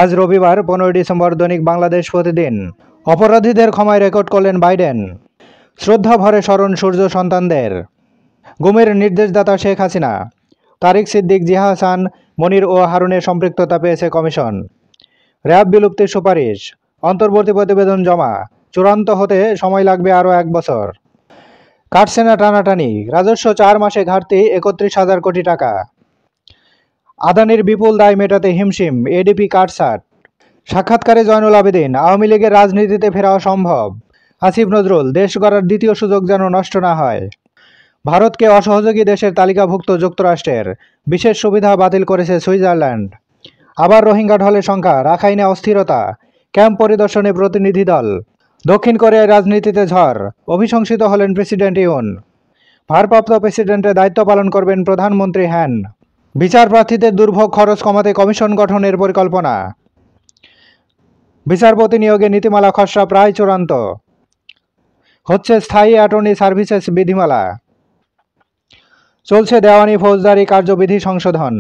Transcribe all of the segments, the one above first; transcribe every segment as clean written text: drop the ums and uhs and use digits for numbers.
আজ রবিবার 15 ডিসেম্বর দৈনিক বাংলাদেশ প্রতিদিন। অপরাধীদের ক্ষমায় রেকর্ড করলেন বাইডেন। শ্রদ্ধা ভরে স্মরণ সূর্য সন্তানদের। গুমের নির্দেশদাতা শেখ হাসিনা। তারিক সিদ্দিক, জিয়া হাসান, মনির ও হারুনের সম্পৃক্ততা পেয়েছে কমিশন। র্যাব বিলুপ্তির সুপারিশ। অন্তর্বর্তী প্রতিবেদন জমা। চূড়ান্ত হতে সময় লাগবে আরও 1 বছর। কাটছে না টানাটানি। রাজস্ব 4 মাসে ঘাটতি 31,000 কোটি টাকা। আদানির বিপুল দায় মেটাতে হিমশিম এডিপি কাটছাট। সাক্ষাৎকারে জয়নুল আবেদিন, আওয়ামী লীগের রাজনীতিতে ফেরাও সম্ভব। আসিফ নজরুল, দেশ গড়ার দ্বিতীয় সুযোগ যেন নষ্ট না হয়। ভারতকে অসহযোগী দেশের তালিকাভুক্ত যুক্তরাষ্ট্রের বিশেষ সুবিধা বাতিল করেছে সুইজারল্যান্ড। আবার রোহিঙ্গা ঢলের সংখ্যা, রাখাইনে অস্থিরতা, ক্যাম্প পরিদর্শনে প্রতিনিধি দল। দক্ষিণ কোরিয়ার রাজনীতিতে ঝড়, অভিশংসিত হলেন প্রেসিডেন্ট ইউন। ভারপ্রাপ্ত প্রেসিডেন্টের দায়িত্ব পালন করবেন প্রধানমন্ত্রী হ্যান। বিচার প্রার্থীদের দুর্ভোগ খরচ কমাতে কমিশন গঠনের পরিকল্পনা। বিচারপতি নিয়োগে নীতিমালা খসড়া প্রায় চূড়ান্ত। হচ্ছে স্থায়ী অ্যাটর্নি সার্ভিসেস বিধিমালা। চলছে দেওয়ানি ফৌজদারি কার্যবিধি সংশোধন।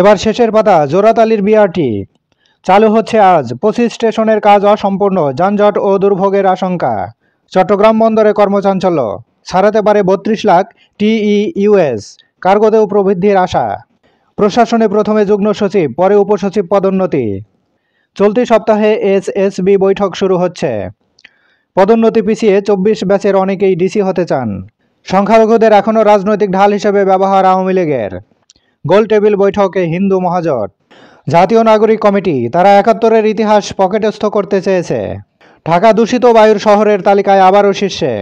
এবার শেষের পাতা, জোড়াতালির বিআরটি চালু হচ্ছে আজ। 25 স্টেশনের কাজ অসম্পূর্ণ, যানজট ও দুর্ভোগের আশঙ্কা। চট্টগ্রাম বন্দরে কর্মচাঞ্চল্য, ছাড়াতে পারে 32 লাখ TEUs। কার্গোতেও প্রবৃদ্ধির আশা। প্রশাসনে প্রথমে যুগ্ম সচিব, পরে উপসচিব পদোন্নতি। চলতি সপ্তাহে SSB বৈঠক শুরু হচ্ছে। পদোন্নতি পিছিয়ে 24 ব্যাচের অনেকেই ডিসি হতে চান। সংখ্যালঘুদের এখনও রাজনৈতিক ঢাল হিসেবে ব্যবহার আওয়ামী লীগের। গোল টেবিল বৈঠকে হিন্দু মহাজোট। জাতীয় নাগরিক কমিটি, তারা 71-এর ইতিহাস পকেটস্থ করতে চেয়েছে। ঢাকা দূষিত বায়ুর শহরের তালিকায় আবারও শীর্ষে।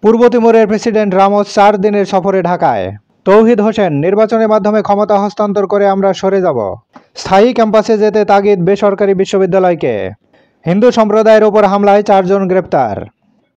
পূর্ব তিমুরের প্রেসিডেন্ট রামোস 4 দিনের সফরে ঢাকায়। তৌহিদ হোসেন, নির্বাচনের মাধ্যমে ক্ষমতা হস্তান্তর করে আমরা সরে যাব। স্থায়ী ক্যাম্পাসে যেতে তাগিদ বেসরকারি বিশ্ববিদ্যালয়কে। হিন্দু সম্প্রদায়ের ওপর হামলায় 4 জন গ্রেপ্তার।